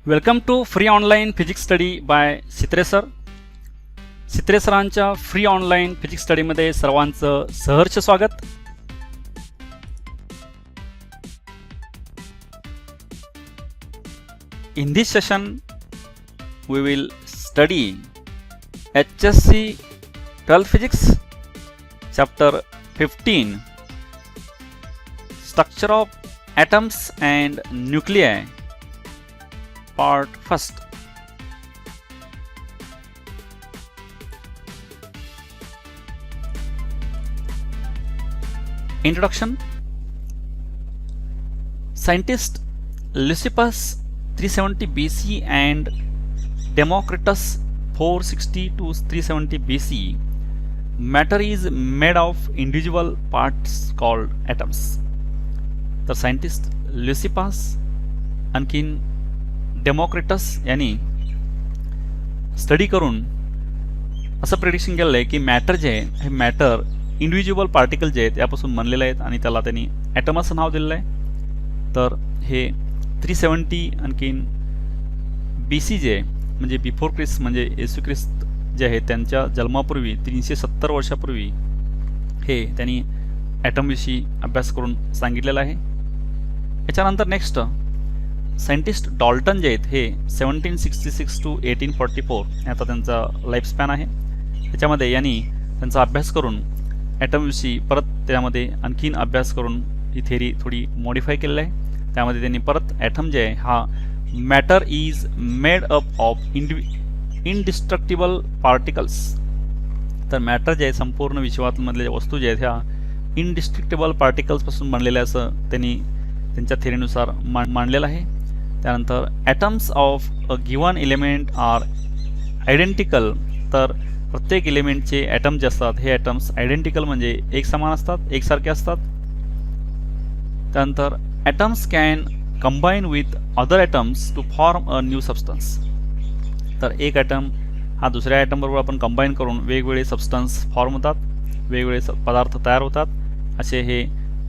Welcome to free online physics study by Sitre sir. Sitre सरांच्या free online physics स्टडीमध्ये सर्वांचं सहर्ष स्वागत. In this session we will study HSC 12 Physics Chapter 15 Structure of Atoms and Nuclei Part First. Introduction. Scientist Leucippus 370 BC and Democritus 460 to 370 BC. Matter is made of individual parts called atoms. The scientist Leucippus आणखीन Democritus यांनी study करून असं prediction केलेलं आहे की matter जे आहे हे मॅटर इंडिव्हिज्युअल पार्टिकल जे आहेत यापासून बनलेले आहेत आणि त्याला त्यांनी ॲटम असं नाव दिलेलं आहे. तर हे 370 आणखीन BC जे आहे म्हणजे बिफोर ख्रिस्ट म्हणजे येशू ख्रिस्त जे आहे त्यांच्या जन्मापूर्वी 370 वर्षापूर्वी हे त्यांनी ॲटमविषयी अभ्यास करून सांगितलेला आहे. याच्यानंतर नेक्स्ट सायंटिस्ट डॉल्टन जे आहेत हे 1766 to 1844 आता त्यांचा लाईफ स्पॅन आहे. त्याच्यामध्ये यांनी त्यांचा अभ्यास करून ॲटमविषयी परत त्यामध्ये आणखीन अभ्यास करून ही थेरी थोडी मॉडिफाय केलेली आहे. त्यामध्ये त्यांनी परत ॲटम जे आहे हा matter is made up of indestructible particles. तर मॅटर जे आहे संपूर्ण विश्वामधल्या वस्तू जे आहेत ह्या इनडिस्ट्रक्टिबल पार्टिकल्सपासून बनलेल्या असं त्यांनी त्यांच्या थेरीनुसार मांडलेलं आहे. त्यानंतर atoms of a given element are identical. तर प्रत्येक एलिमेंटचे ॲटम जे असतात हे ॲटम्स आयडेंटिकल म्हणजे एक समान असतात, एकसारखे असतात. त्यानंतर atoms can combine with other atoms to form a new substance. तर एक ॲटम हा दुसऱ्या ॲटमबरोबर आपण कंबाईन करून वेगवेगळे सबस्टन्स फॉर्म होतात, वेगवेगळे पदार्थ तयार होतात. असे हे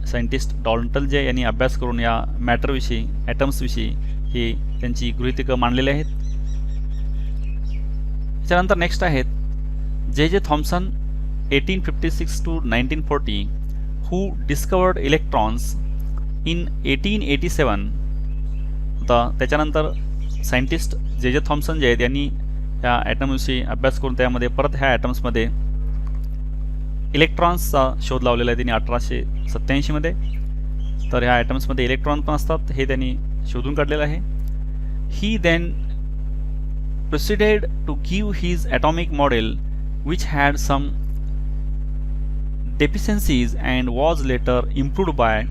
सायंटिस्ट डॉल्टन जे यांनी अभ्यास करून या मॅटरविषयी ॲटम्सविषयी हे त्यांची गृहीतकं मांडलेली आहेत. त्याच्यानंतर नेक्स्ट आहेत J Thomson 1856 to 1940 who discovered electrons in 1887. आता त्याच्यानंतर सायंटिस्ट जे थॉम्सन जे आहेत यांनी ह्या ॲटमविषयी अभ्यास करून त्यामध्ये परत ह्या ॲटम्समध्ये इलेक्ट्रॉन्सचा शोध लावलेला आहे त्यांनी 1887 मध्ये. तर ह्या ॲटम्समध्ये इलेक्ट्रॉन पण असतात हे त्यांनी शोधून काढलेलं आहे. He then proceeded to give his atomic model which had some deficiencies and was later improved by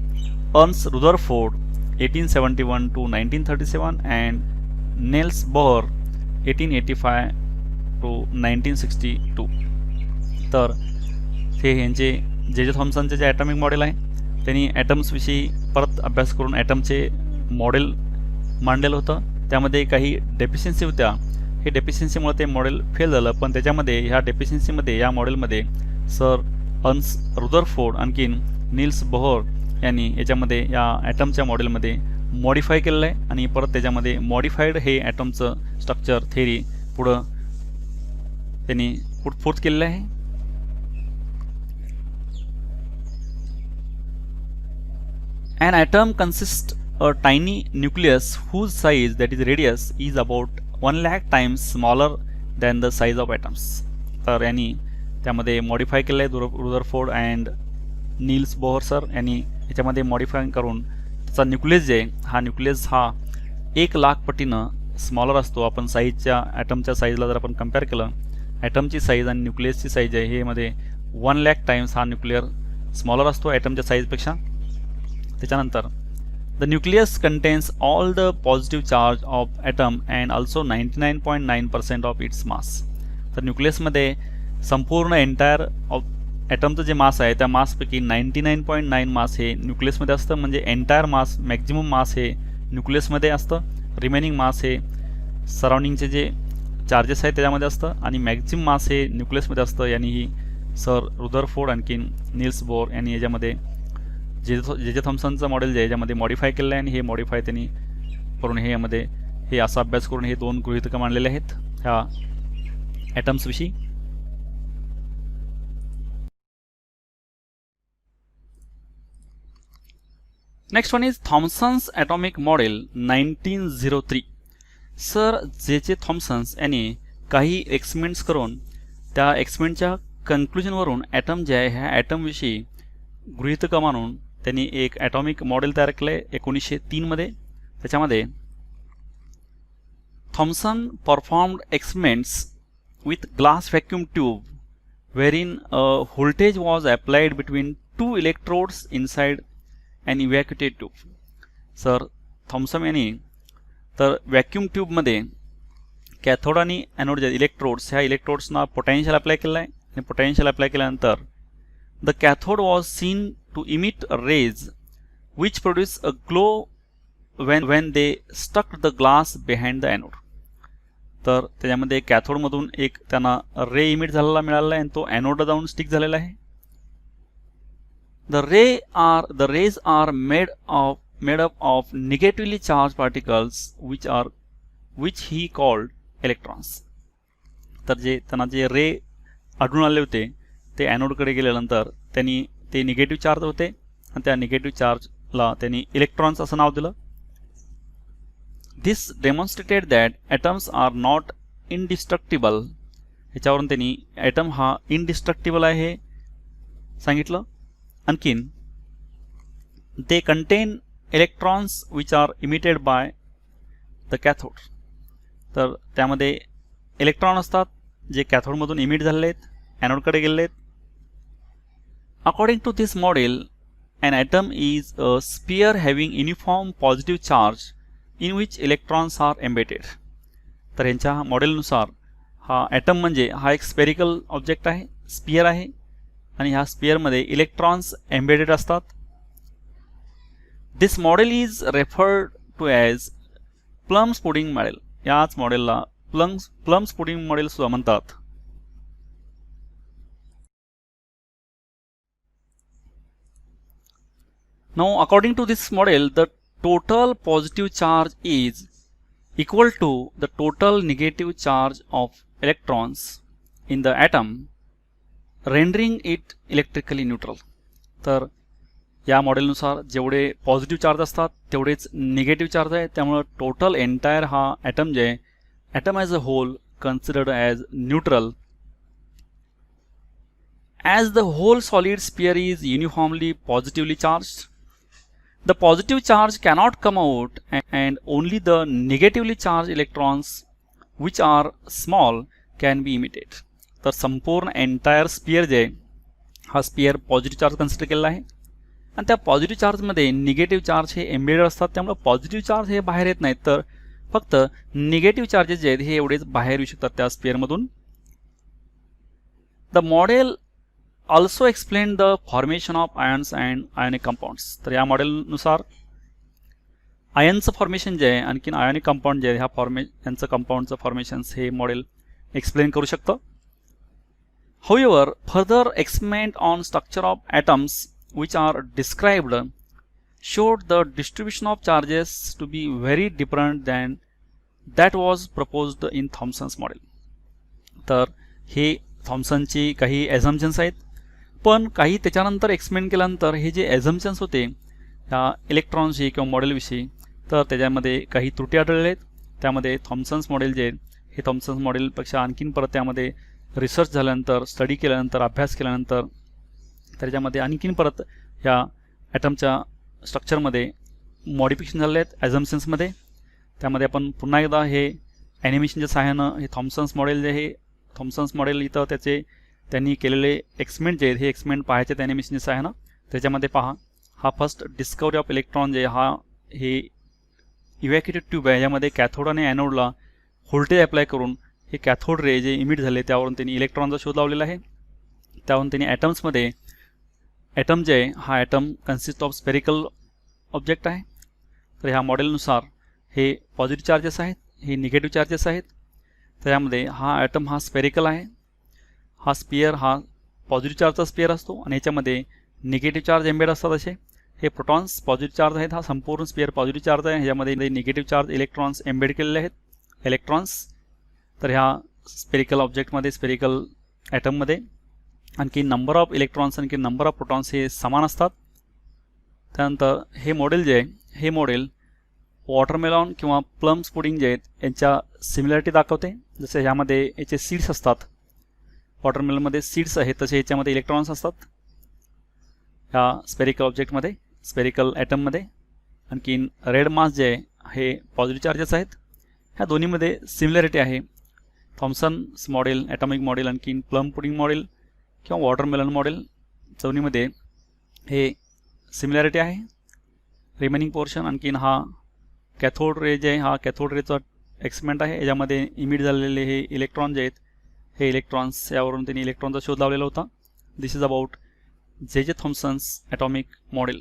Ernest Rutherford 1871 to 1937 and Niels Bohr 1885 to 1962. तर हे यांचे जे थॉम्सनचे जे ॲटॉमिक मॉडेल आहे त्यांनी ॲटम्सविषयी परत अभ्यास करून ॲटमचे मॉडेल मांडलेलं होतं. त्यामध्ये काही डेफिशियन्सी होत्या. हे डेफिशियन्सीमुळे ते मॉडेल फेल झालं. पण त्याच्यामध्ये ह्या डेफिशियन्सीमध्ये या मॉडेलमध्ये सर अर्न्स्ट रुदरफोर्ड आणखीन नील्स बोहर यांनी याच्यामध्ये या ॲटमच्या मॉडेलमध्ये मॉडिफाय केलेलं आहे आणि परत त्याच्यामध्ये मॉडिफाईड हे ॲटमचं स्ट्रक्चर थेरी पुढं त्यांनी पुटफोर्थ केलेलं आहे. An atom consists a tiny nucleus whose size, that is radius, is about 1 lakh times smaller than the size of atoms. तर यांनी त्यामध्ये मॉडिफाय केलं आहे Rutherford and Niels Bohr sir यांनी याच्यामध्ये मॉडिफाय करून त्याचा न्यूक्लियस जे आहे हा न्यूक्लियस हा 1 लाख पटीनं स्मॉलर असतो. आपण साईजच्या ॲटमच्या साईजला जर आपण कम्पेअर केलं ॲटमची साईज आणि न्यूक्लियसची साईज आहे हे मध्ये 1 लाख टाइम्स हा न्यूक्लियर स्मॉलर असतो ॲटमच्या साईजपेक्षा. त्याच्यानंतर the nucleus contains all the positive charge of atom and also 99.9% of its mass. तर न्यूक्लियसमध्ये संपूर्ण एंटायर ऑफ ॲटमचं जे मास आहे त्या मासपैकी 99.9 मास हे न्यूक्लियसमध्ये असतं. म्हणजे एंटायर मास मॅक्झिमम मास हे न्यूक्लियसमध्ये असतं. रिमेनिंग मास हे सराउंडिंगचे जे चार्जेस आहेत त्याच्यामध्ये असतं आणि मॅक्झिमम मास हे न्यूक्लियसमध्ये असतं. यांनी ही सर रुदरफोर्ड आणखीन नील्स बोर यांनी याच्यामध्ये जे थॉम्सनचं मॉडेल जे याच्यामध्ये मॉडिफाय केलं आहे आणि हे मॉडिफाय त्यांनी करून हे यामध्ये हे असा अभ्यास करून हे 2 गृहीतक मांडलेले आहेत ह्या ॲटम्स विषयी. Next one is Thomson's atomic model 1903. Sir जे थॉम्सन्स यांनी काही एक्सपेरिमेंट्स करून त्या एक्सपेरिमेंटच्या कन्क्लुजनवरून ॲटम जे आहे ह्या ॲटमविषयी गृहीतक मानून त्यांनी एक ॲटॉमिक मॉडेल तयार केलं आहे 1903 मध्ये. त्याच्यामध्ये Thomson performed experiments with glass vacuum tube wherein a voltage was applied between 2 electrodes inside an evacuated tube. Sir Thomson यांनी तर व्हॅक्यूम ट्यूबमध्ये कॅथोड आणि ॲनोड जे इलेक्ट्रोड्स ह्या इलेक्ट्रोड्सना पोटेन्शियल अप्लाय केलं आहे आणि पोटेन्शियल अप्लाय केल्यानंतर the cathode was seen to emit rays which produce a glow when they stuck the glass behind the anode. तर त्याच्यामध्ये कॅथोडमधून एक त्यांना रे इमिट झालेला मिळाला आहे आणि तो ॲनोडला जाऊन स्टिक झालेला आहे. The rays are made up of negatively charged particles which he called electrons. तर त्यांना जे रे आढळून आले होते ते ॲनोडकडे गेल्यानंतर त्यांनी ते निगेटिव्ह चार्ज होते आणि त्या निगेटिव्ह चार्जला त्यांनी इलेक्ट्रॉन्स असं नाव दिलं. This demonstrated that atoms are not indestructible. ह्याच्यावरून त्यांनी ॲटम हा इनडिस्ट्रक्टिबल आहे हे सांगितलं. आणखीन they contain electrons which are emitted by the cathode. तर त्यामध्ये इलेक्ट्रॉन असतात जे कॅथोडमधून इमिट झालेले आहेत ॲनोडकडे गेलेले आहेत. According to this model, an atom is a sphere having uniform positive charge in which electrons are embedded. तर यांच्या मॉडेलनुसार हा ॲटम म्हणजे हा एक स्पेरिकल ऑब्जेक्ट आहे, स्पियर आहे आणि ह्या स्पियरमध्ये इलेक्ट्रॉन्स एम्बेडेड असतात. This model is referred to as plums pudding model. याच मॉडेलला प्लम्स पुडिंग मॉडेल सुद्धा म्हणतात. Now, according to this model, the total positive charge is equal to the total negative charge of electrons in the atom, rendering it electrically neutral. तर या मॉडेलनुसार जेवढे positive charge असतात तेवढेच negative charge आहे, त्यामुळे total entire हा atom जे आहे atom as a whole considered as neutral. As the whole solid sphere is uniformly positively charged, the positive charge cannot come out and only the negatively charged electrons which are small can be emitted. तर संपूर्ण entire sphere जे हा sphere positive charge consider केलेला आहे आणि त्या positive चार्जमध्ये negative charge हे embedded असतात, त्यामुळे पॉझिटिव्ह चार्ज हे बाहेर येत नाहीत तर फक्त निगेटिव्ह चार्जेस जे आहेत हे एवढेच बाहेर येऊ शकतात त्या स्पियरमधून. The model also explain the formation of ions and ionic compounds. तर या मॉडेलनुसार आयनचं फॉर्मेशन जे आहे आणखीन आयोनिक कंपाऊंड जे आहे यांचं कंपाऊंडचं फॉर्मेशन्स हे मॉडेल एक्सप्लेन करू शकतं. However, further experiment on structure of atoms which are described showed the distribution of charges to be very different than that was proposed in Thomson's model. तर हे थॉम्सनची काही ॲझम्पशन्स आहेत, पण काही त्याच्यानंतर एक्सप्लेन केल्यानंतर हे जे ॲझम्पशन्स होते ह्या इलेक्ट्रॉन्सविषयी किंवा मॉडेलविषयी तर त्याच्यामध्ये काही त्रुटी आढळलेल्या आहेत. त्यामध्ये थॉम्सन्स मॉडेल जे हे थॉम्सन्स मॉडेलपेक्षा आणखीन परत त्यामध्ये रिसर्च झाल्यानंतर स्टडी केल्यानंतर अभ्यास केल्यानंतर त्याच्यामध्ये आणखीन परत ह्या ॲटमच्या स्ट्रक्चरमध्ये मॉडिफिकेशन झालेले आहेत ॲझम्पशन्समध्ये. त्यामध्ये आपण पुन्हा एकदा हे ॲनिमेशनच्या सहाय्यानं हे थॉम्सन्स मॉडेल जे हे थॉम्सन्स मॉडेल इथं त्यांनी केलेले एक्सपेरिमेंट जे आहेत हे एक्सपेरिमेंट पाहायचे त्या ॲनिमेशनच्या सहाय्यानं. त्याच्यामध्ये पहा हा फर्स्ट डिस्कवरी ऑफ इलेक्ट्रॉन जे हे इव्हॅक्युएटेड ट्यूब आहे, यामध्ये कॅथोड आणि ॲनोडला व्होल्टेज अप्लाय करून हे कॅथोड रे जे इमिट झाले त्यावरून त्यांनी इलेक्ट्रॉनचा शोध लावलेला आहे. त्यावरून त्यांनी ॲटम्समध्ये ॲटम जे आहे हा atom consist of spherical object आहे. तर ह्या मॉडेलनुसार हे पॉझिटिव्ह चार्जेस आहेत, हे निगेटिव्ह चार्जेस आहेत. त्याच्यामध्ये हा ॲटम हा स्पेरिकल आहे, हा स्पियर हा पॉझिटिव्ह चार्जचा स्पियर असतो आणि याच्यामध्ये निगेटिव्ह चार्ज एम्बेड असतात. असे हे प्रोटॉन्स पॉझिटिव्ह चार्ज आहेत, हा संपूर्ण स्पिअर पॉझिटिव्ह चार्ज आहे, ह्याच्यामध्ये निगेटिव्ह चार्ज इलेक्ट्रॉन्स एम्बेड केलेले आहेत इलेक्ट्रॉन्स. तर ह्या स्पेरिकल ऑब्जेक्टमध्ये स्पेरिकल ॲटममध्ये आणखी नंबर ऑफ इलेक्ट्रॉन्स आणखी नंबर ऑफ प्रोटॉन्स हे समान असतात. त्यानंतर हे मॉडेल जे आहे हे मॉडेल वॉटरमेलॉन किंवा प्लम्स पुडिंग जे आहेत यांच्या सिमिलॅरिटी दाखवते. जसे ह्यामध्ये याचे सीड्स असतात, वॉटरमेलनमध्ये सीड्स आहेत, तसे ह्याच्यामध्ये इलेक्ट्रॉन्स असतात ह्या स्पेरिकल ऑब्जेक्टमध्ये स्पेरिकल ॲटममध्ये. आणखीन रेड मास जे आहे हे पॉझिटिव्ह चार्जेस आहेत. ह्या दोन्हीमध्ये सिमिलॅरिटी आहे. थॉम्सन्स मॉडेल ॲटॉमिक मॉडेल आणखीन प्लम पुडिंग मॉडेल किंवा वॉटरमेलन मॉडेल दोन्हीमध्ये हे सिमिलॅरिटी आहे. रिमेनिंग पोर्शन आणखीन हा कॅथोड रे जे आहे हा कॅथोड रेचा एक्सपेरिमेंट आहे. याच्यामध्ये इमिट झालेले हे इलेक्ट्रॉन जे आहेत हे इलेक्ट्रॉन्स यावरून त्यांनी इलेक्ट्रॉनचा शोध लावलेला होता. दिस इज अबाउट जे Thomson's atomic model.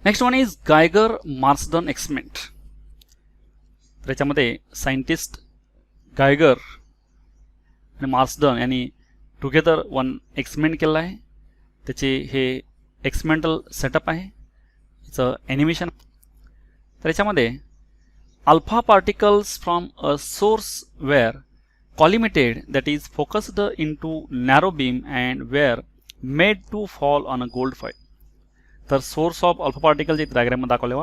Next one is Geiger Marsden experiment. तर याच्यामध्ये सायंटिस्ट गायगर आणि मार्सडन यांनी टुगेदर वन एक्सपेरिमेंट केलं आहे. त्याचे हे एक्सपेरिमेंटल सेटअप आहे, याचं ॲनिमेशन. तर याच्यामध्ये alpha particles from a source were collimated, that is focused into narrow beam and were made to fall on a gold foil. तर सोर्स ऑफ अल्फा पार्टिकल जे डायग्राममध्ये दाखवले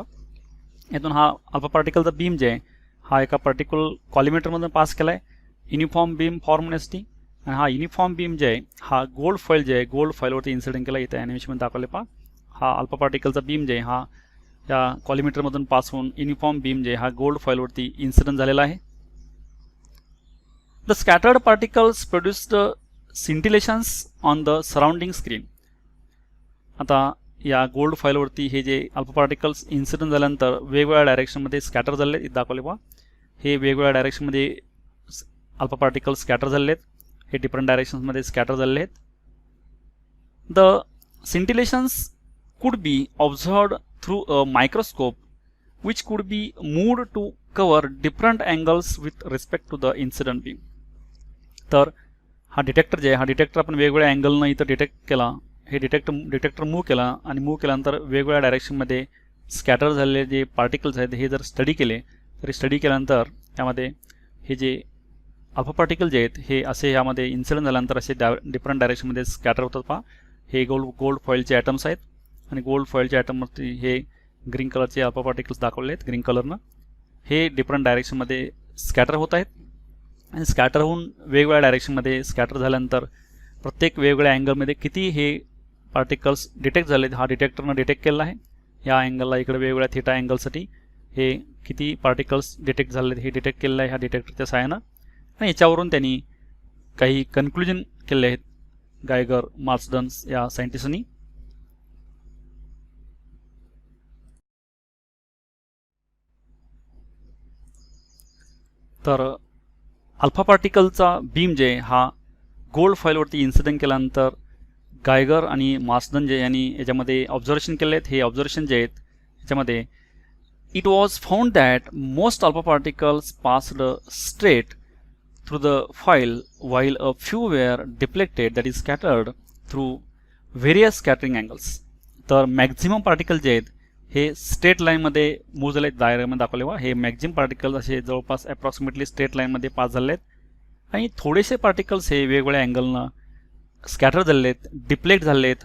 यातून हा अल्फा पार्टिकलचा बीम जे आहे हा एका पर्टिक्युलर कॉलिमेटरमधून पास केला आहे युनिफॉर्म बीम फॉर्म होण्यासाठी. आणि हा युनिफॉर्म बीम जे आहे हा गोल्ड फॉईल जे आहे गोल्ड फॉईलवरती इन्सिडेंट केला. इथे ॲनिमेशनमध्ये दाखवले पहा. हा अल्फा पार्टिकलचा बीम जे आहे हा या कॉलिमेटरमधून पास होऊन युनिफॉर्म बीम जे हा गोल्ड फॉईलवरती इन्सिडेंट झालेला आहे. The scattered particles produced scintillations on the surrounding screen. आता या गोल्ड फॉईलवरती हे जे अल्फा पार्टिकल्स इन्सिडेंट झाल्यानंतर वेगवेगळ्या डायरेक्शनमध्ये स्कॅटर झाले आहेत. दाखवले पहा हे वेगवेगळ्या डायरेक्शनमध्ये अल्फा पार्टिकल्स स्कॅटर झालेले आहेत. हे डिफरंट डायरेक्शन्समध्ये स्कॅटर झालेले आहेत. The scintillations could be observed through a microscope which could be moved to cover different angles with respect to the incident beam. तर हा डिटेक्टर जे आहे हा डिटेक्टर आपण वेगवेगळ्या अँगलनं इथं डिटेक्ट केला. हे डिटेक्टर मूव्ह केला आणि मूव्ह केल्यानंतर वेगवेगळ्या डायरेक्शनमध्ये स्कॅटर झालेले जे पार्टिकल्स आहेत हे जर स्टडी केले तर स्टडी केल्यानंतर यामध्ये हे जे अल्फा पार्टिकल जे आहेत हे असे यामध्ये इन्सिडेंट झाल्यानंतर असे डिफरंट डायरेक्शनमध्ये स्कॅटर होतात. पहा हे गोल्ड फॉईलचे ॲटम्स आहेत आणि गोल्ड फॉईलच्या ॲटमवरती हे ग्रीन कलरचे अल्फा पार्टिकल्स दाखवले आहेत ग्रीन कलरनं. हे डिफरंट डायरेक्शनमध्ये स्कॅटर होत आहेत आणि स्कॅटर होऊन वेगवेगळ्या डायरेक्शनमध्ये स्कॅटर झाल्यानंतर प्रत्येक वेगवेगळ्या अँगलमध्ये किती हे पार्टिकल्स डिटेक्ट झाले हा डिटेक्टरनं डिटेक्ट केलेला आहे. या अँगलला इकडे वेगवेगळ्या थिटा अँगलसाठी हे किती पार्टिकल्स डिटेक्ट झाले हे डिटेक्ट केलेलं आहे ह्या डिटेक्टरच्या सहाय्यानं. आणि याच्यावरून त्यांनी काही कन्क्लुजन केले आहेत गायगर मार्सडन या सायंटिस्टनी. तर अल्फा पार्टिकलचा बीम जे हा गोल्ड फॉईलवरती इन्सिडेंट केल्यानंतर गायगर आणि मार्सडन जे यांनी याच्यामध्ये ऑब्झर्वेशन केले आहेत. हे ऑब्झर्वेशन जे आहेत याच्यामध्ये it was found that most alpha particles passed straight through the foil while a few were deflected that is scattered through various scattering angles. तर मॅक्झिमम पार्टिकल जे आहेत हे स्ट्रेट लाईनमध्ये मूव्ह झाले आहेत. डायग्राममध्ये दाखवले वा हे मॅक्झिमम पार्टिकल्स असे जवळपास अप्रॉक्सिमेटली स्ट्रेट लाईनमध्ये पास झाले आहेत आणि थोडेसे पार्टिकल्स हे वेगवेगळ्या अँगलनं स्कॅटर झाले आहेत डिफ्लेक्ट झाले आहेत.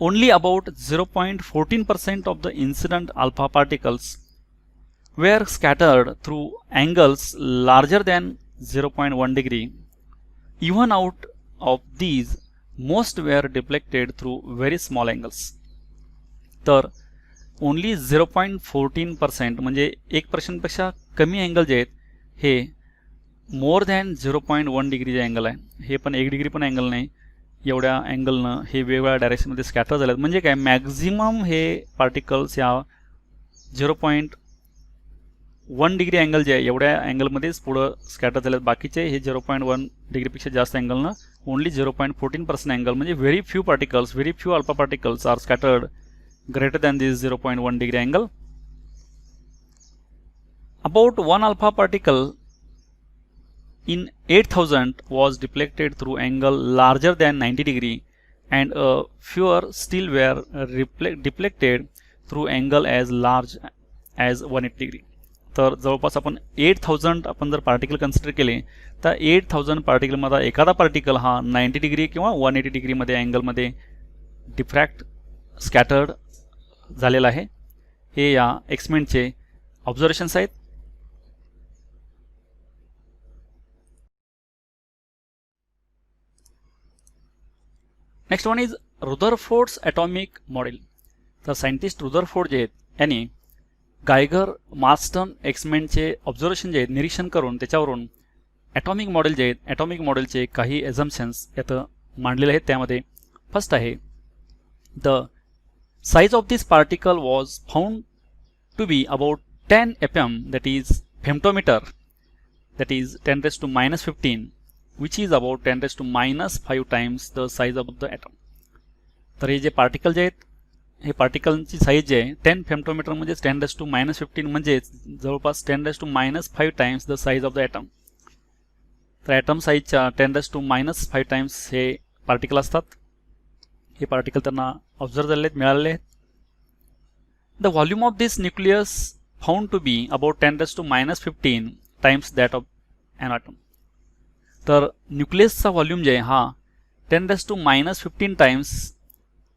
Only about 0.14% of the incident alpha particles were scattered through angles larger than 0.1 degree. Even out of these most were deflected through very small angles. तर ओनली 0.14% म्हणजे 1%पेक्षा कमी अँगल जे आहेत हे मोर दॅन 0.1 degree जे अँगल आहे हे पण 1 degree पण अँगल नाही एवढ्या अँगलनं हे वेगवेगळ्या डायरेक्शनमध्ये स्कॅटर झाले आहेत. म्हणजे काय मॅक्झिमम हे पार्टिकल्स या 0.1 degree अँगल जे आहे एवढ्या अँगलमध्येच पुढं स्कॅटर झाले आहेत. बाकीचे हे 0.1 degree जास्त अँगलनं ओनली 0.14% अँगल म्हणजे very few alpha particles are scattered greater than this 0.1 degree angle. About one alpha particle in 8000 was deflected through angle larger than 90 degree and fewer still were deflected through angle as large as 180 degree. तर जवळपास आपण 8000 आपण जर particle consider केले तर 8000 पार्टिकलमध्ये एखादा particle हा 90 degree किंवा 180 डिग्रीमध्ये अँगलमध्ये डिफ्रॅक्ट स्कॅटर्ड झालेला आहे. हे या एक्सपेरिमेंटचे ऑब्झर्वेशन्स आहेत. Next one is Rutherford's atomic model. तर सायंटिस्ट रुदरफोर्ड जे आहेत यांनी गायगर मार्स्टन एक्सपेरिमेंटचे ऑब्झर्वेशन जे आहेत निरीक्षण करून त्याच्यावरून ॲटॉमिक मॉडेल जे आहेत ॲटॉमिक मॉडेलचे काही एझम्पशन्स यात मांडलेले आहेत. त्यामध्ये फर्स्ट आहे the size of this particle was found to be about 10 mm, that is femtometer, that is 10 raised to minus 15, which is about 10 raised to minus 5 times the size of the atom. तर हे जे particle जे आहेत हे पार्टिकलची size जे आहे 10 फेम्टोमीटर म्हणजेच 10 raised to minus 15 म्हणजेच जवळपास 10 raised to minus 5 times the size of the atom. तर ॲटम साईजच्या 10 raised to minus 5 times हे पार्टिकल असतात. हे पार्टिकल त्यांना ऑब्झर्व झालेले आहेत, मिळालेले आहेत. The volume of this nucleus found to be about 10 raised to minus 15 times that of an atom. तर न्यूक्लियसचा व्हॉल्यूम जे आहे हा 10 raised to minus 15 टाइम्स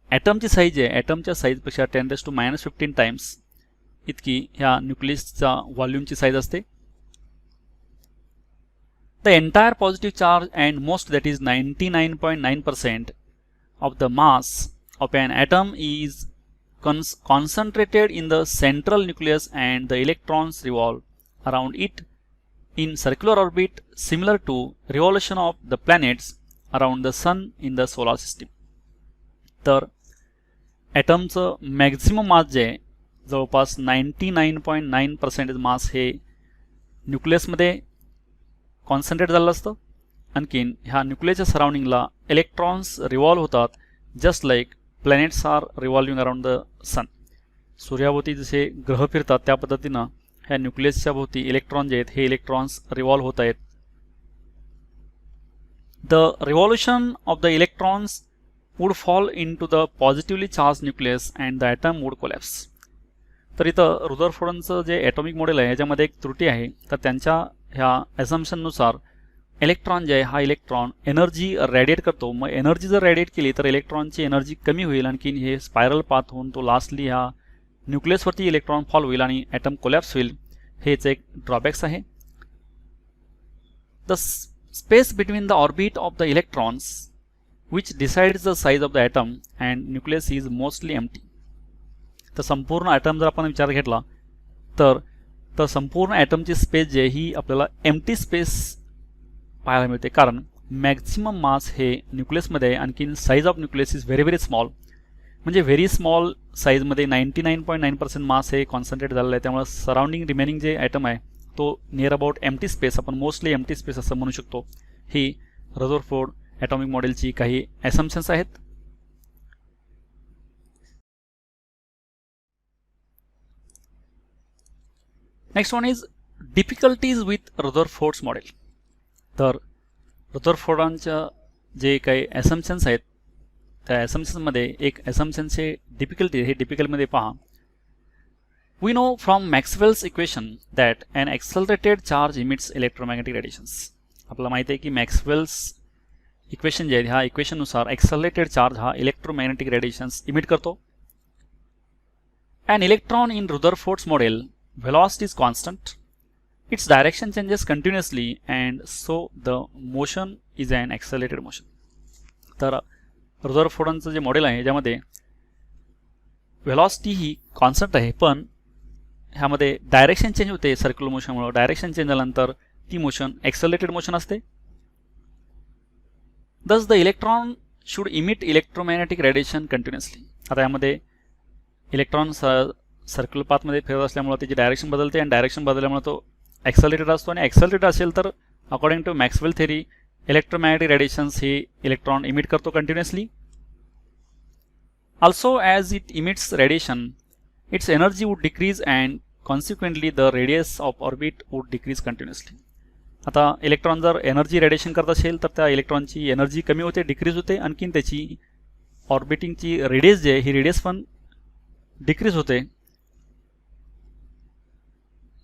ॲटमची साईज आहे ॲटमच्या साईजपेक्षा 10 raised to minus 15 टाइम्स इतकी ह्या न्यूक्लियसचा व्हॉल्यूमची साईज असते. The entire positive charge and most that is 99.9% of the mass of an atom is concentrated in the central nucleus and the electrons revolve around it in circular orbit similar to revolution of the planets around the sun in the solar system. तर ॲटमचं maximum मास जे आहे जवळपास 99.9% मास हे न्यूक्लियसमध्ये concentrate झालेलं असतं. आणखीन ह्या न्यूक्लियसच्या सराउंडिंगला इलेक्ट्रॉन्स रिव्हॉल्व होतात just like planets are revolving around the sun. सूर्याभोवती जसे ग्रह फिरतात त्या पद्धतीनं ह्या न्यूक्लियसच्या भोवती इलेक्ट्रॉन जे आहेत हे इलेक्ट्रॉन्स रिव्हॉल्व होत आहेत. The revolution of the electrons would fall into the positively charge nucleus and the atom would collapse. तर इथं रुदरफोर्डचं जे ॲटॉमिक मॉडेल आहे ह्याच्यामध्ये एक त्रुटी आहे. तर त्यांच्या ह्या ॲझम्पशननुसार इलेक्ट्रॉन जे आहे हा इलेक्ट्रॉन एनर्जी रेडिएट करतो. मग एनर्जी जर रेडिएट केली तर इलेक्ट्रॉनची एनर्जी कमी होईल आणखीन हे स्पायरल पाथ होऊन तो लास्टली ह्या न्यूक्लियसवरती इलेक्ट्रॉन फॉल होईल आणि ॲटम कोलॅप्स होईल. हेच एक ड्रॉबॅक्स आहे. The space between the orbit of the electrons which decides the size of the atom and nucleus is mostly empty. तर संपूर्ण ॲटम जर आपण विचार घेतला तर संपूर्ण ॲटमची स्पेस जे ही आपल्याला एम्प्टी स्पेस पाहायला मिळते. कारण मॅक्झिमम मास हे न्यूक्लियसमध्ये आहे आणखीन size of nucleus is very small. म्हणजे व्हेरी स्मॉल साईजमध्ये 99.9% मास हे कॉन्सन्ट्रेट झालेलं आहे. त्यामुळे सराउंडिंग रिमेनिंग जे ॲटम आहे तो नियर अबाउट एम्प्टी स्पेस आपण मोस्टली एम्प्टी स्पेस असं म्हणू शकतो. ही रदरफोर्ड ॲटॉमिक मॉडेलची काही ॲसम्पशन्स आहेत. Next one is difficulties with Rutherford's model. तर रदरफोर्डांच्या जे काही ॲसम्पशन्स आहेत त्या ॲसम्पशन्समध्ये एक ॲसम्पशनचे डिफिकल्टी हे डिफिकल्टमध्ये पहा. We know from Maxwell's equation that an accelerated charge emits electromagnetic radiations. आपल्याला माहिती आहे की मॅक्सवेल्स इक्वेशन जे आहे ह्या इक्वेशननुसार ॲक्सलरेटेड चार्ज हा इलेक्ट्रोमॅग्नेटिक रेडिएशन्स इमिट करतो. An electron in Rutherford's model velocity is constant, its direction changes continuously and so the motion is an accelerated motion. तर रुदरफोर्डचं जे मॉडेल आहे ज्यामध्ये व्हेलॉसिटी ही कॉन्स्टंट आहे पण ह्यामध्ये डायरेक्शन चेंज होते सर्क्युलर मोशनमुळे. डायरेक्शन चेंज झाल्यानंतर ती मोशन एक्सेलरेटेड मोशन असते. दस the electron should emit electromagnetic radiation continuously. आता यामध्ये इलेक्ट्रॉन सर्क्युलर पाथमध्ये फिरत असल्यामुळे त्याची डायरेक्शन बदलते आणि डायरेक्शन बदलल्यामुळे तो ॲक्सेलरेटेड असतो. आणि ॲक्सेलरेटेड असेल तर according to Maxwell theory electromagnetic radiations हे इलेक्ट्रॉन इमिट करतो continuously. Also, as it emits radiation, its energy would decrease and consequently the radius of orbit would decrease continuously. आता इलेक्ट्रॉन जर एनर्जी रेडिएशन करत असेल तर त्या इलेक्ट्रॉनची एनर्जी कमी होते, डिक्रीज होते, आणखीन त्याची ऑर्बिटिंगची रेडियस जी आहे ही रेडियस पण डिक्रीज होते.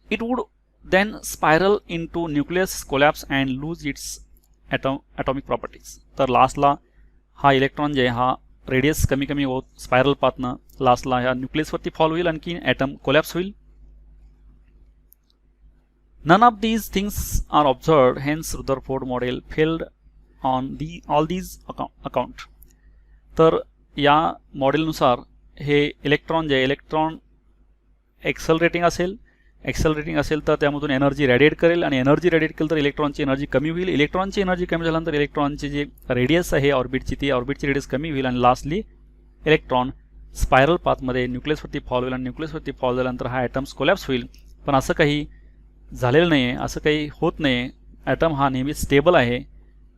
It would then spiral into nucleus collapse and lose its atomic properties. तर लास्टला हा इलेक्ट्रॉन जे हा रेडियस कमी कमी होत स्पायरल पाथनं लास्टला ह्या न्यूक्लियसवरती फॉल होईल, आणखी ॲटम कोलॅप्स होईल. None of these things are observed, hence Rutherford model failed on all these account. तर या मॉडेलनुसार हे इलेक्ट्रॉन जे इलेक्ट्रॉन एक्सेलरेटिंग असेल तर त्यामधून एनर्जी रेडिएट करेल, आणि एनर्जी रेडिएट केलं तर इलेक्ट्रॉनची एनर्जी कमी होईल. इलेक्ट्रॉनची एनर्जी कमी झाल्यानंतर इलेक्ट्रॉनची जी रेडियस आहे ऑर्बिटची ती ऑर्बिटची रेडियस कमी होईल, आणि लास्टली इलेक्ट्रॉन स्पायरल पाथमध्ये न्यूक्लियसवरती फॉल होईल, आणि न्यूक्लियसवरती फॉल झाल्यानंतर हा ॲटम्स कोलॅप्स होईल. पण असं काही झालेलं नाही आहे, असं काही होत नाही. ॲटम हा नेहमी स्टेबल आहे,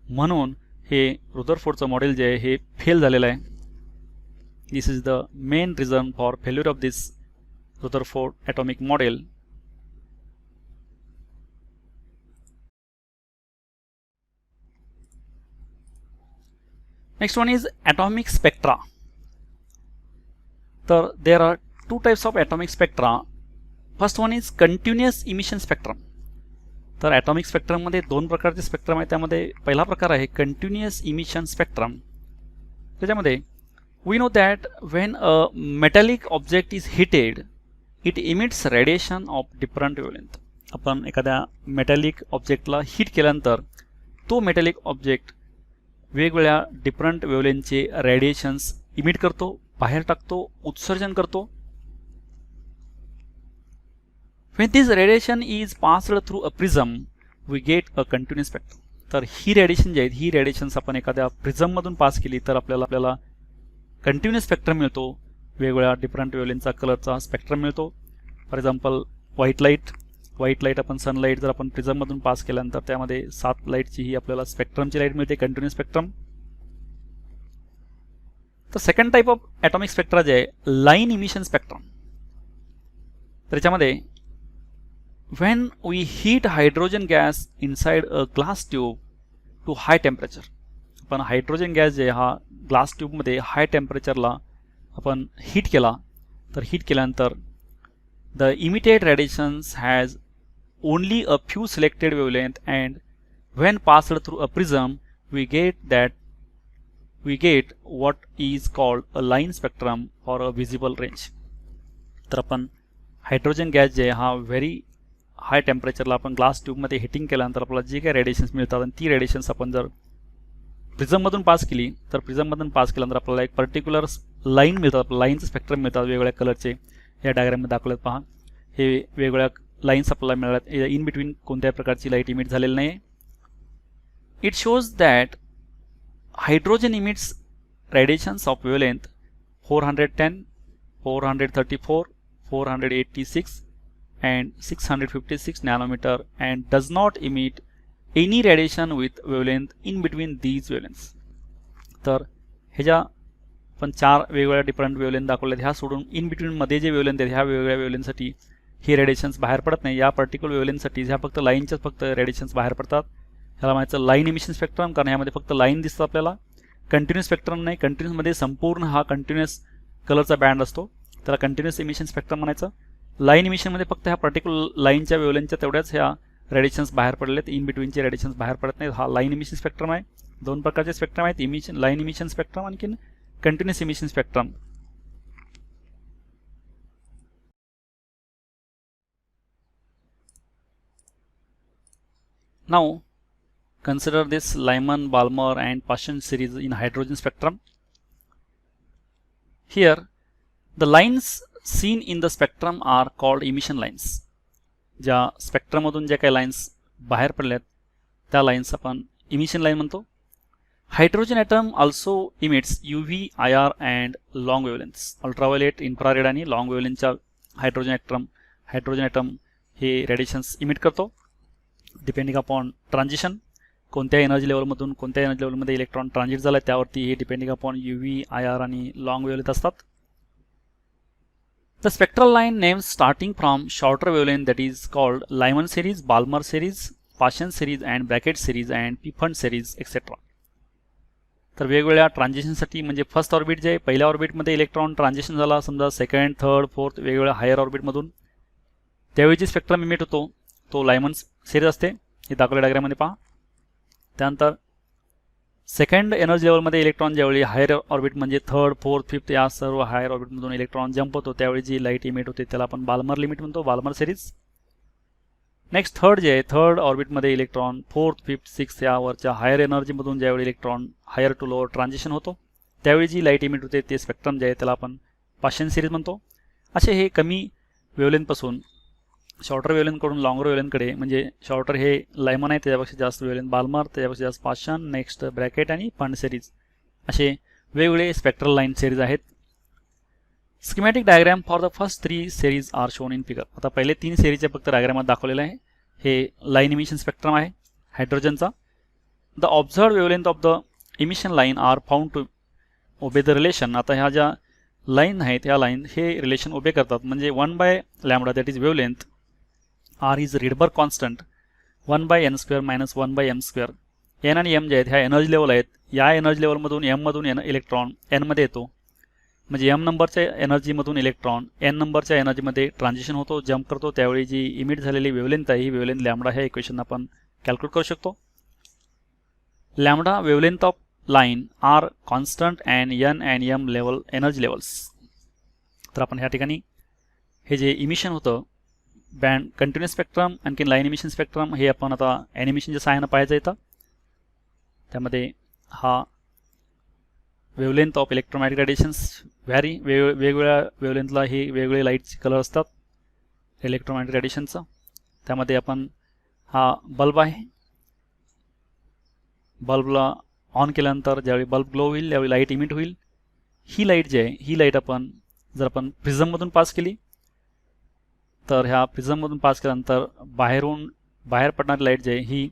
म्हणून हे रुदरफोर्डचं मॉडेल जे आहे हे फेल झालेलं आहे. This is the main reason for failure of this Rutherford atomic model. Next one is atomic spectra. तर there are two types of atomic spectra. First one is continuous emission spectrum. तर atomic स्पेक्ट्रममध्ये दोन प्रकारचे spectrum आहे. त्यामध्ये पहिला प्रकार आहे कंटिन्युअस इमिशन स्पेक्ट्रम. त्याच्यामध्ये we know that when a metallic object is heated it emits radiation of different wavelength. आपण एखाद्या मेटॅलिक ऑब्जेक्टला हीट केल्यानंतर तो मेटॅलिक ऑब्जेक्ट वेगवेगळ्या डिफरंट वेवलेंथचे रेडिएशन्स इमिट करतो, बाहेर टाकतो, उत्सर्जन करतो. When this radiation is passed through a prism, we get a continuous spectrum. तर ही रेडिएशन जी आहेत ही रेडिएशन्स आपण एखाद्या प्रिझममधून पास केली तर आपल्याला कंटिन्युअस स्पेक्ट्रम मिळतो, वेगवेगळ्या डिफरंट वेवलेंथचा कलरचा स्पेक्ट्रम मिळतो. फॉर एक्झाम्पल व्हाईट लाईट आपण सनलाईट जर आपण प्रिझममधून पास केल्यानंतर त्यामध्ये 7 लाईटची ही आपल्याला स्पेक्ट्रमची लाईट मिळते, कंटिन्युअस स्पेक्ट्रम. तर second type of atomic spectra जे आहे लाईन इमिशन स्पेक्ट्रम. त्याच्यामध्ये when we heat hydrogen gas inside a glass tube to high temperature, आपण हायड्रोजन गॅस जे हा ग्लास ट्यूबमध्ये हाय टेम्परेचरला आपण हीट केला, तर हीट केल्यानंतर the emitted radiations has only a few selected wavelength and when passed through a prism we get what is called a line spectrum for a visible range. तर आपण hydrogen gas जे हा very high टेम्परेचरला आपण glass ट्यूबमध्ये heating केल्यानंतर आपल्याला जे काही radiations मिळतात आणि ती रेडिएशन्स आपण जर प्रिझममधून पास केली तर प्रिझममधून पास केल्यानंतर आपल्याला एक पर्टिक्युलर लाईन मिळतात, लाईनचे स्पेक्ट्रम मिळतात वेगवेगळ्या कलरचे. या डायग्राममध्ये दाखवलेत पहा, हे वेगवेगळ्या लाईन्स आपल्याला मिळतात. इन बिटवीन कोणत्याही प्रकारची लाईट इमिट झालेली नाही. It shows that hydrogen emits radiations of wavelength 410, 434, 486 and 656 nanometer and does not emit any radiation with wavelength in between these wavelengths. तर ह्याच्या पण 4 वेगवेगळ्या डिफरंट वेवलेंथ दाखवल्यात. ह्या सोडून इन बिटवीनमध्ये जे वेवलेंथ आहेत ह्या वेगवेगळ्या वेवलेंथसाठी ही रेडिएशन्स बाहेर पडत नाही. या पर्टिक्युलर वेवलेंथसाठी ह्या फक्त लाईनच्याच फक्त रेडिएशन्स बाहेर पडतात. ह्याला म्हणायचं लाईन इमिशन स्पेक्ट्रम, कारण ह्यामध्ये फक्त लाईन दिसतं आपल्याला. कंटिन्युअस स्पेक्ट्रम नाही, कंटिन्युअसमध्ये संपूर्ण हा कंटिन्युअस कलरचा बँड असतो, त्याला कंटिन्युअस इमिशन स्पेक्ट्रम म्हणायचं. लाईन इमिशनमध्ये फक्त ह्या पर्टिक्युलर लाईनच्या वेवलेंथच्या तेवढ्याच ह्या रेडिएशन्स बाहेर पडलेत, इन बिटवीनचे रेडिएशन्स बाहेर पडत नाहीत. हा लाईन इमिशन स्पेक्ट्रम आहे. दोन प्रकारचे स्पेक्ट्रम आहेत, लाईन इमिशन स्पेक्ट्रम आणखी continuous emission spectrum. Now consider this Lyman, Balmer and Paschen series in hydrogen spectrum. Here the lines seen in the spectrum are called emission lines. ज्या spectrum मधून ज्या काही lines बाहेर पडल्यात त्या lines आपण emission line म्हणतो. Hydrogen atom also emits UV, IR and long wavelengths. Ultraviolet, infrared आणि लॉंग वेवलेंथच्या हायड्रोजन ॲटम हे रेडिएशन्स इमिट करतो. डिपेंडिंग अपॉन ट्रान्झिशन, कोणत्या एनर्जी लेवलमधून कोणत्या एनर्जी लेवलमध्ये इलेक्ट्रॉन ट्रान्झिट झाला त्यावरती हे डिपेंडिंग अपॉन UV, IR आणि लॉंग वेवलेंथ असतात. The spectral line names starting from shorter wavelength that is called Lyman series, Balmer series Paschen series and bracket series and P fund series etcetera. तर वेगवेगळ्या ट्रान्झिशनसाठी म्हणजे first orbit जे आहे, पहिल्या ऑर्बिटमध्ये electron transition झाला समजा second third fourth वेगवेगळ्या higher ऑर्बिटमधून, त्यावेळी जी स्पेक्ट्रम इमिट होतो तो लायमन सिरीज असते, हे दाखवल्या डायग्राममध्ये पहा. त्यानंतर सेकंड एनर्जी लेवलमध्ये इलेक्ट्रॉन ज्यावेळी हायर ऑर्बिट म्हणजे थर्ड फोर्थ फिफ्थ या सर्व हायर ऑर्बिटमधून इलेक्ट्रॉन जंप होतो त्यावेळी जी लाईट इमिट होते त्याला आपण बाल्मर लिमिट म्हणतो, बाल्मर सिरीज. नेक्स्ट थर्ड जे आहे, थर्ड ऑर्बिटमध्ये इलेक्ट्रॉन फोर्थ फिफ्थ सिक्स्थ यावरच्या हायर एनर्जीमधून ज्यावेळी electron higher to lower transition होतो त्यावेळी जी लाईट इमिट होते ते स्पेक्ट्रम जे आहे त्याला आपण पाशन सिरीज म्हणतो. असे हे कमी वेवलेंथपासून शॉर्टर वेवलेंथकडून लॉंगर वेवलेंथकडे, म्हणजे शॉर्टर हे लायमन आहे त्याच्यापेक्षा जास्त वेवलेंथ बाल्मर, त्याच्यापेक्षा जास्त पाशन, नेक्स्ट ब्रॅकेट आणि फंड सिरीज, असे वेगवेगळे स्पेक्ट्रल लाईन सिरीज आहेत. Schematic diagram for the first 3 series are shown in figure. आता पहिले 3 सेरीजचे फक्त डायग्रामात दाखवलेलं आहे. हे लाईन इमिशन स्पेक्ट्रम आहे हायड्रोजनचा. The observe wavelength of the emission line are found to obey the relation. आता ह्या ज्या लाईन आहेत ह्या लाईन हे रिलेशन ओबे करतात, म्हणजे 1/λ that is wavelength, R is Rydberg constant 1/n² - 1/m². N आणि एम जे आहेत ह्या एनर्जी लेवल आहेत. या एनर्जी लेवलमधून एममधून इलेक्ट्रॉन एनमध्ये येतो, म्हणजे एम नंबरच्या एनर्जीमधून इलेक्ट्रॉन एन नंबरच्या एनर्जीमध्ये ट्रान्झिशन होतो, जम्प करतो. त्यावेळी जी इमिट झालेली वेवलेंथ आहे ही वेवलेंथ लॅम्बडा ह्या इक्वेशन आपण कॅल्क्युलेट करू शकतो. Lambda wavelength of line R constant and N and M level energy levels. तर आपण ह्या ठिकाणी हे जे इमिशन होतं बँड कंटिन्युअस स्पेक्ट्रम आणखी लाईन इमिशन स्पेक्ट्रम हे आपण आता ॲनिमेशनच्या सहाय्यानं पाहायचं येतं. त्यामध्ये हा wavelength of electromagnetic radiations vary, वेगवेगळ्या वेवलेंथला हे वेगवेगळे लाईटचे कलर असतात इलेक्ट्रोमॅग्नेटिक रेडिएशनचं. त्यामध्ये आपण हा बल्ब आहे, बल्बला ऑन केल्यानंतर ज्यावेळी बल्ब ग्लो होईल त्यावेळी लाईट इमिट होईल. ही लाईट जी आहे ही लाईट आपण जर आपण प्रिझममधून पास केली तर ह्या प्रिझममधून पास केल्यानंतर बाहेर पडणारी लाईट जी आहे ही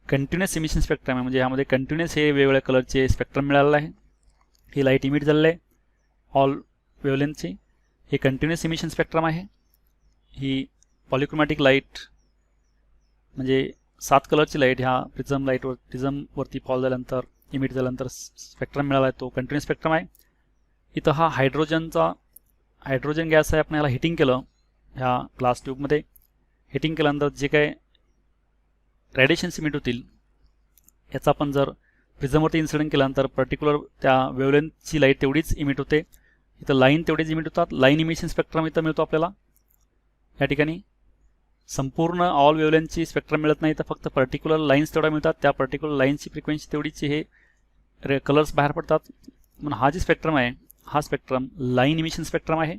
कंटिन्युअस इमिशन स्पेक्ट्रम आहे, म्हणजे ह्यामध्ये कंटिन्युअस हे वेगवेगळ्या कलरचे स्पेक्ट्रम मिळालेलं आहे. ही लाईट इमिट झालेलं आहे ऑल वेवलेंथची, हे कंटिन्युअस इमिशन स्पेक्ट्रम आहे. ही पॉलिक्रोमॅटिक लाईट म्हणजे 7 कलरची लाईट ह्या प्रिझमवरती फॉल झाल्यानंतर इमिट झाल्यानंतर स्पेक्ट्रम मिळाला आहे तो कंटिन्युअस स्पेक्ट्रम आहे. इथं हा हायड्रोजन गॅस आहे, आपण याला हिटिंग केलं ह्या ग्लास ट्यूबमध्ये. हिटिंग केल्यानंतर जे काय रेडिएशन्स इमिट होतील याचा आपण जर प्रिझमवरती इन्सिडेंट केल्यानंतर पर्टिक्युलर त्या वेवलेंथची लाईट तेवढीच इमिट होते. इथं लाईन तेवढीच इमिट होतात. लाईन इमिशन स्पेक्ट्रम इथं मिळतो आपल्याला. या ठिकाणी संपूर्ण ऑल वेवलेंथची स्पेक्ट्रम मिळत नाही, तर फक्त पर्टिक्युलर लाईन्स तेवढ्या मिळतात. त्या पर्टिक्युलर लाईन्सची फ्रिक्वेन्सी तेवढीची हे कलर्स बाहेर पडतात. म्हणून हा जे स्पेक्ट्रम आहे हा स्पेक्ट्रम लाईन इमिशन स्पेक्ट्रम आहे.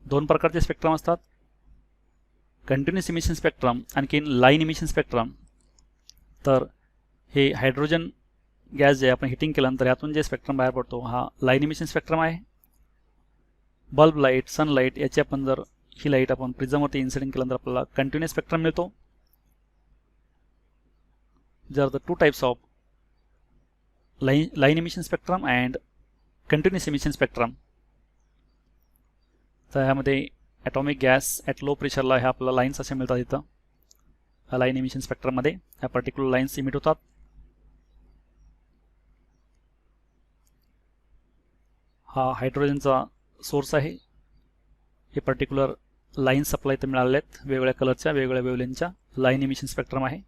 2 प्रकारचे स्पेक्ट्रम असतात, कंटिन्युअस इमिशन स्पेक्ट्रम आणखी लाईन इमिशन स्पेक्ट्रम. तर हे हायड्रोजन गॅस जे आपण हिटिंग केल्यानंतर यातून जे स्पेक्ट्रम बाहेर पडतो हा लाईन इमिशन स्पेक्ट्रम आहे. बल्ब लाईट, सनलाईट याची आपण जर ही लाईट आपण प्रिझमवरती इन्सिडेंट केल्यानंतर आपल्याला कंटिन्युअस स्पेक्ट्रम मिळतो. जर the 2 types of line emission spectrum and continuous emission spectrum. तर ह्यामध्ये ॲटॉमिक गॅस ॲट लो प्रेशरला ह्या आपल्याला लाईन्स असे मिळतात. इथं ह्या लाईन इमिशन स्पेक्ट्रममध्ये ह्या पर्टिक्युलर लाईन्स इमिट होतात. हा हायड्रोजनचा सोर्स आहे. हे पर्टिक्युलर लाईन सप्लाय इथं मिळालेले आहेत वेगवेगळ्या कलरच्या वेगवेगळ्या वेवलेंथच्या. लाईन इमिशन स्पेक्ट्रम आहे.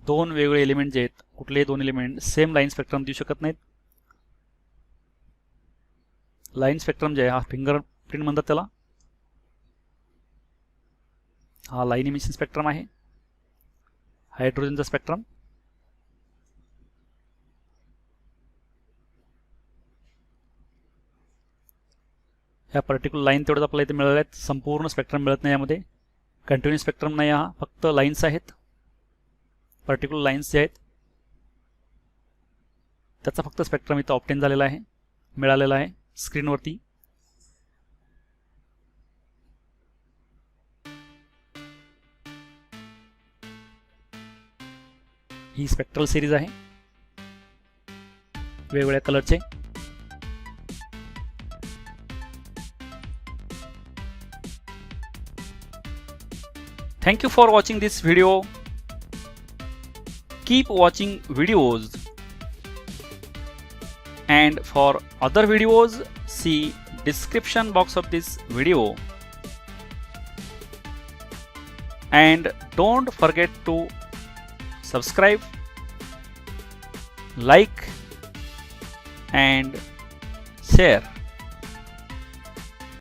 दोन वेगवेगळे एलिमेंट जे आहेत कुठलेही 2 एलिमेंट सेम लाईन स्पेक्ट्रम देऊ शकत नाहीत. लाईन स्पेक्ट्रम जे आहे हा फिंगरप्रिंट म्हणतात त्याला. हा लाईन इमिशन स्पेक्ट्रम आहे हायड्रोजनचा स्पेक्ट्रम. ह्या पर्टिक्युलर लाईन तेवढंच आपल्याला इथे मिळाल्या आहेत. संपूर्ण स्पेक्ट्रम मिळत नाही यामध्ये. कंटिन्युअस स्पेक्ट्रम नाही, हा फक्त लाईन्स आहेत. पर्टिक्युलर लाईन्स जे आहेत त्याचा फक्त स्पेक्ट्रम इथं ऑब्टेन झालेला आहे, मिळालेला आहे स्क्रीनवरती. ही स्पेक्ट्रल सिरीज आहे वेगवेगळ्या कलरचे. Thank you for watching this video. Keep watching videos, and for other videos see description box of this video, and don't forget to subscribe, like and share.